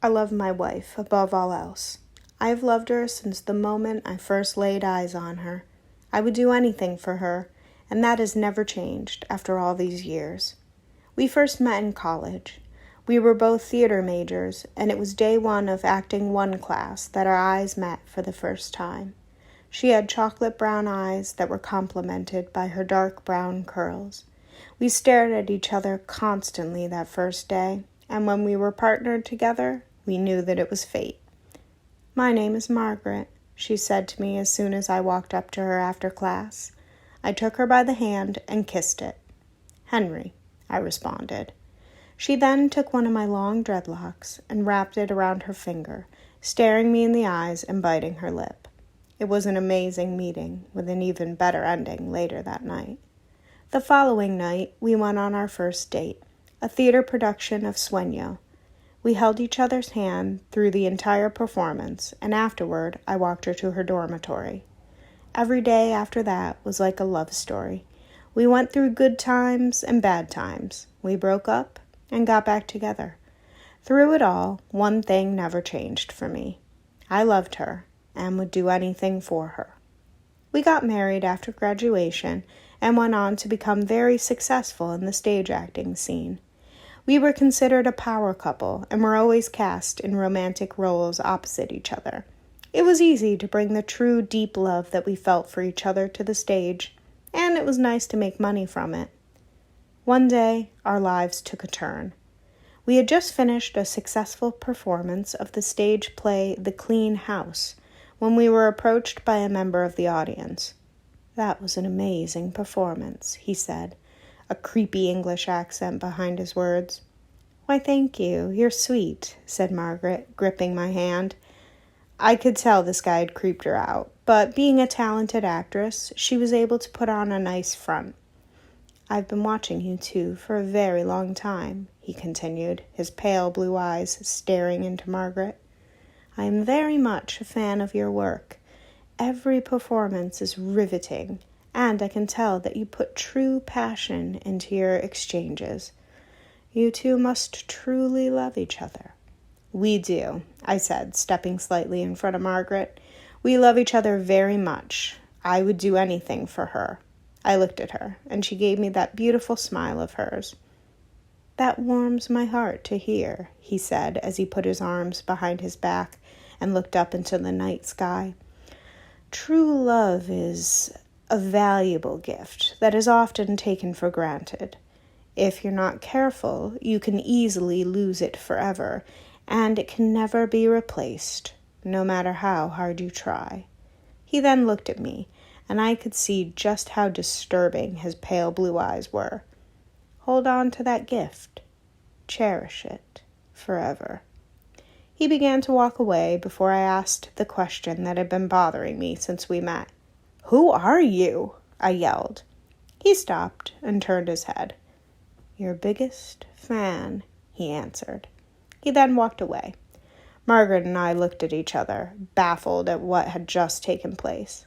I love my wife above all else. I have loved her since the moment I first laid eyes on her. I would do anything for her, and that has never changed after all these years. We first met in college. We were both theater majors, and it was day one of Acting 1 class that our eyes met for the first time. She had chocolate brown eyes that were complemented by her dark brown curls. We stared at each other constantly that first day, and when we were partnered together, we knew that it was fate. "My name is Margaret," she said to me as soon as I walked up to her after class. I took her by the hand and kissed it. "Henry," I responded. She then took one of my long dreadlocks and wrapped it around her finger, staring me in the eyes and biting her lip. It was an amazing meeting, with an even better ending later that night. The following night, we went on our first date, a theater production of Sueño. We held each other's hand through the entire performance, and afterward, I walked her to her dormitory. Every day after that was like a love story. We went through good times and bad times. We broke up and got back together. Through it all, one thing never changed for me. I loved her and would do anything for her. We got married after graduation and went on to become very successful in the stage acting scene. We were considered a power couple and were always cast in romantic roles opposite each other. It was easy to bring the true deep love that we felt for each other to the stage, and it was nice to make money from it. One day, our lives took a turn. We had just finished a successful performance of the stage play The Clean House when we were approached by a member of the audience. "That was an amazing performance," he said, a creepy English accent behind his words. "Why, thank you. You're sweet," said Margaret, gripping my hand. I could tell this guy had creeped her out, but being a talented actress, she was able to put on a nice front. "I've been watching you two for a very long time," he continued, his pale blue eyes staring into Margaret. "I am very much a fan of your work. Every performance is riveting, and I can tell that you put true passion into your exchanges. You two must truly love each other." "We do," I said, stepping slightly in front of Margaret. "We love each other very much. I would do anything for her." I looked at her, and she gave me that beautiful smile of hers. "That warms my heart to hear," he said as he put his arms behind his back and looked up into the night sky. "True love is a valuable gift that is often taken for granted. If you're not careful, you can easily lose it forever, and it can never be replaced, no matter how hard you try." He then looked at me, and I could see just how disturbing his pale blue eyes were. "Hold on to that gift. Cherish it forever." He began to walk away before I asked the question that had been bothering me since we met. "Who are you?" I yelled. He stopped and turned his head. "Your biggest fan," he answered. He then walked away. Margaret and I looked at each other, baffled at what had just taken place.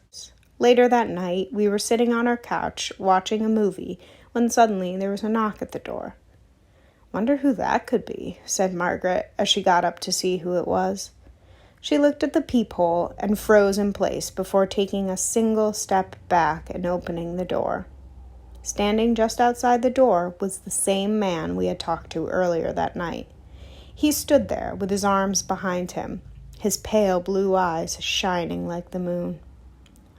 Later that night, we were sitting on our couch watching a movie when suddenly there was a knock at the door. "Wonder who that could be," said Margaret as she got up to see who it was. She looked at the peephole and froze in place before taking a single step back and opening the door. Standing just outside the door was the same man we had talked to earlier that night. He stood there with his arms behind him, his pale blue eyes shining like the moon.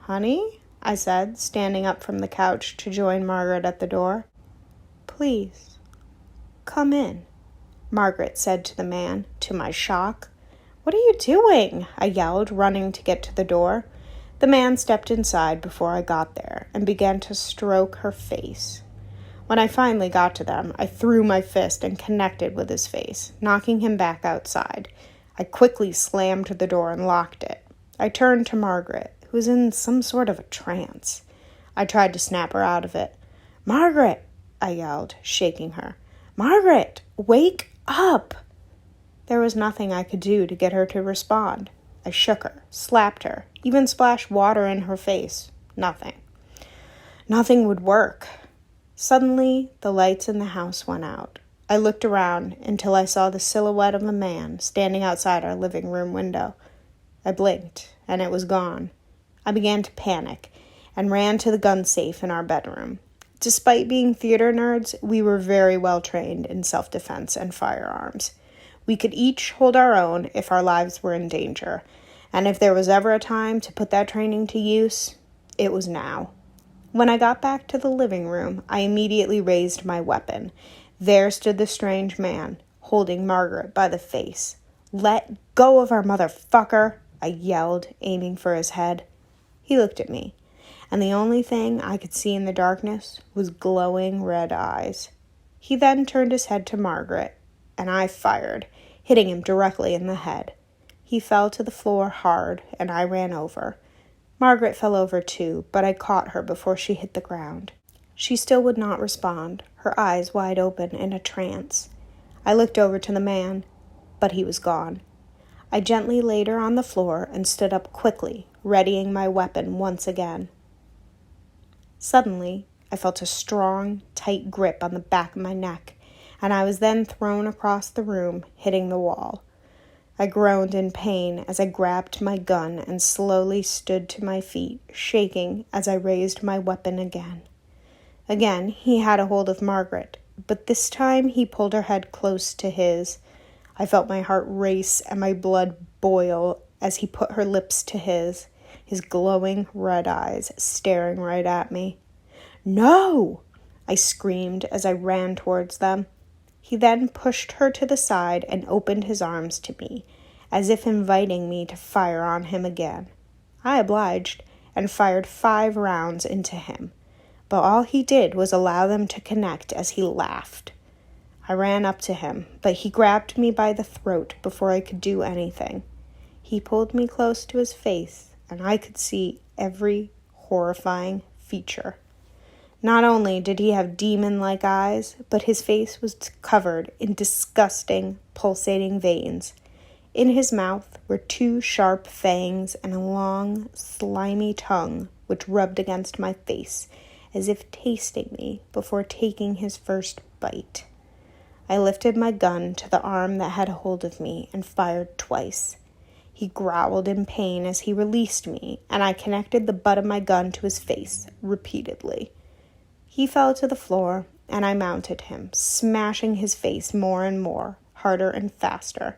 "Honey?" I said, standing up from the couch to join Margaret at the door. "Please, come in," Margaret said to the man, to my shock. "What are you doing?" I yelled, running to get to the door. The man stepped inside before I got there and began to stroke her face. When I finally got to them, I threw my fist and connected with his face, knocking him back outside. I quickly slammed the door and locked it. I turned to Margaret, who was in some sort of a trance. I tried to snap her out of it. "Margaret!" I yelled, shaking her. "Margaret, wake up!" There was nothing I could do to get her to respond. I shook her, slapped her, even splashed water in her face. Nothing. Nothing would work. Suddenly, the lights in the house went out. I looked around until I saw the silhouette of a man standing outside our living room window. I blinked, and it was gone. I began to panic and ran to the gun safe in our bedroom. Despite being theater nerds, we were very well trained in self-defense and firearms. We could each hold our own if our lives were in danger, and if there was ever a time to put that training to use, it was now. When I got back to the living room, I immediately raised my weapon. There stood the strange man, holding Margaret by the face. "Let go of her, motherfucker!" I yelled, aiming for his head. He looked at me, and the only thing I could see in the darkness was glowing red eyes. He then turned his head to Margaret, and I fired, hitting him directly in the head. He fell to the floor hard, and I ran over. Margaret fell over too, but I caught her before she hit the ground. She still would not respond, her eyes wide open in a trance. I looked over to the man, but he was gone. I gently laid her on the floor and stood up quickly, readying my weapon once again. Suddenly, I felt a strong, tight grip on the back of my neck, and I was then thrown across the room, hitting the wall. I groaned in pain as I grabbed my gun and slowly stood to my feet, shaking as I raised my weapon again. Again, he had a hold of Margaret, but this time he pulled her head close to his. I felt my heart race and my blood boil as he put her lips to his glowing red eyes staring right at me. "No!" I screamed as I ran towards them. He then pushed her to the side and opened his arms to me, as if inviting me to fire on him again. I obliged and fired 5 rounds into him, but all he did was allow them to connect as he laughed. I ran up to him, but he grabbed me by the throat before I could do anything. He pulled me close to his face, and I could see every horrifying feature. Not only did he have demon-like eyes, but his face was covered in disgusting, pulsating veins. In his mouth were 2 sharp fangs and a long, slimy tongue which rubbed against my face as if tasting me before taking his first bite. I lifted my gun to the arm that had hold of me and fired twice. He growled in pain as he released me, and I connected the butt of my gun to his face repeatedly. He fell to the floor, and I mounted him, smashing his face more and more, harder and faster.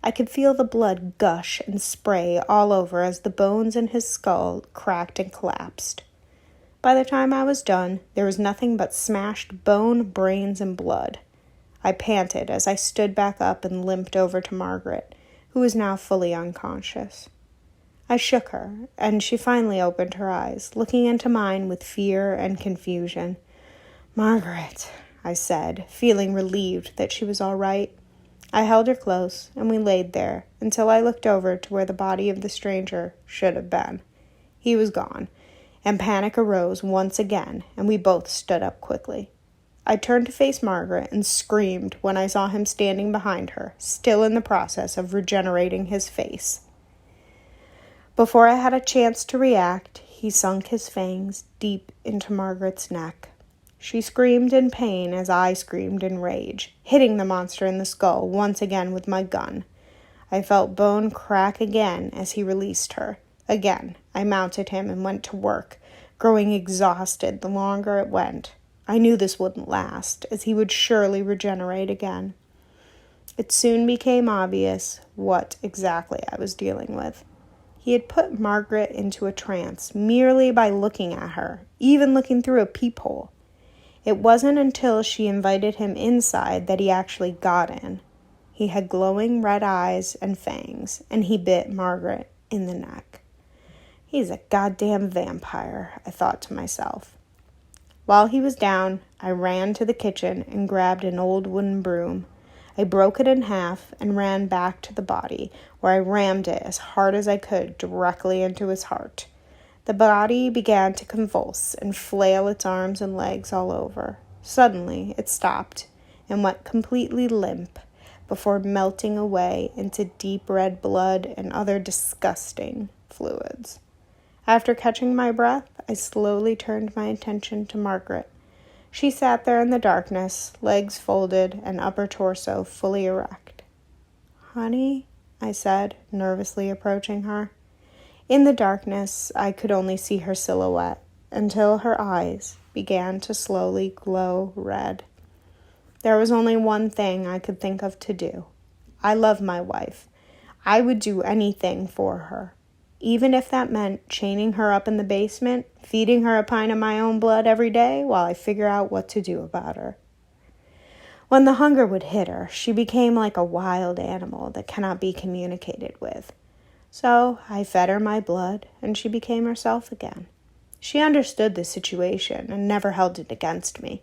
I could feel the blood gush and spray all over as the bones in his skull cracked and collapsed. By the time I was done, there was nothing but smashed bone, brains, and blood. I panted as I stood back up and limped over to Margaret, who was now fully unconscious. I shook her, and she finally opened her eyes, looking into mine with fear and confusion. "Margaret," I said, feeling relieved that she was all right. I held her close, and we laid there until I looked over to where the body of the stranger should have been. He was gone, and panic arose once again, and we both stood up quickly. I turned to face Margaret and screamed when I saw him standing behind her, still in the process of regenerating his face. Before I had a chance to react, he sunk his fangs deep into Margaret's neck. She screamed in pain as I screamed in rage, hitting the monster in the skull once again with my gun. I felt bone crack again as he released her. Again, I mounted him and went to work, growing exhausted the longer it went. I knew this wouldn't last, as he would surely regenerate again. It soon became obvious what exactly I was dealing with. He had put Margaret into a trance merely by looking at her, even looking through a peephole. It wasn't until she invited him inside that he actually got in. He had glowing red eyes and fangs, and he bit Margaret in the neck. He's a goddamn vampire, I thought to myself. While he was down, I ran to the kitchen and grabbed an old wooden broom. I broke it in half and ran back to the body, where I rammed it as hard as I could directly into his heart. The body began to convulse and flail its arms and legs all over. Suddenly, it stopped and went completely limp before melting away into deep red blood and other disgusting fluids. After catching my breath, I slowly turned my attention to Margaret. She sat there in the darkness, legs folded and upper torso fully erect. "Honey," I said, nervously approaching her. In the darkness, I could only see her silhouette until her eyes began to slowly glow red. There was only one thing I could think of to do. I love my wife. I would do anything for her, even if that meant chaining her up in the basement, feeding her a pint of my own blood every day while I figure out what to do about her. When the hunger would hit her, she became like a wild animal that cannot be communicated with. So I fed her my blood, and she became herself again. She understood the situation and never held it against me.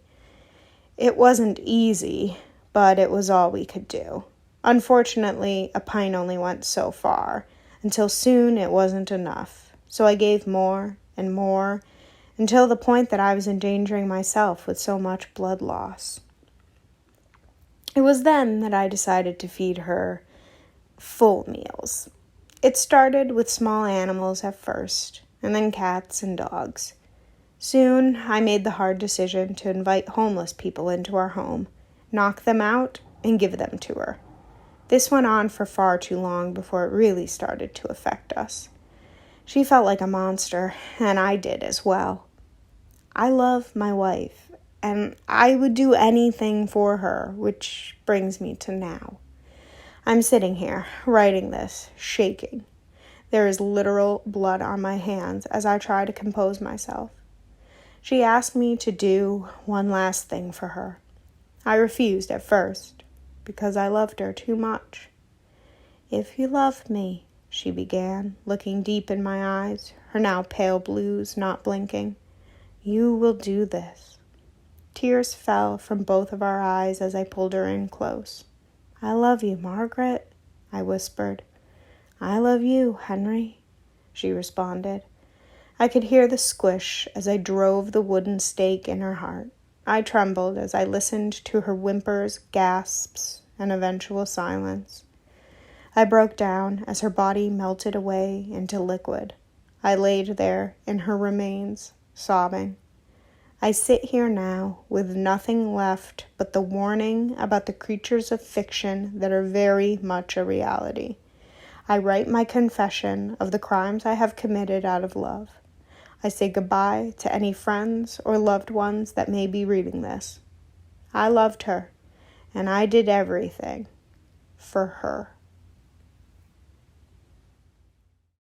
It wasn't easy, but it was all we could do. Unfortunately, a pint only went so far, until soon it wasn't enough. So I gave more and more, until the point that I was endangering myself with so much blood loss. It was then that I decided to feed her full meals. It started with small animals at first, and then cats and dogs. Soon, I made the hard decision to invite homeless people into our home, knock them out, and give them to her. This went on for far too long before it really started to affect us. She felt like a monster, and I did as well. I love my wife, and I would do anything for her, which brings me to now. I'm sitting here, writing this, shaking. There is literal blood on my hands as I try to compose myself. She asked me to do one last thing for her. I refused at first, because I loved her too much. "If you love me," she began, looking deep in my eyes, her now pale blues not blinking, "you will do this." Tears fell from both of our eyes as I pulled her in close. "I love you, Margaret," I whispered. "I love you, Henry," she responded. I could hear the squish as I drove the wooden stake in her heart. I trembled as I listened to her whimpers, gasps, and eventual silence. I broke down as her body melted away into liquid. I laid there in her remains, sobbing. I sit here now with nothing left but the warning about the creatures of fiction that are very much a reality. I write my confession of the crimes I have committed out of love. I say goodbye to any friends or loved ones that may be reading this. I loved her, and I did everything for her.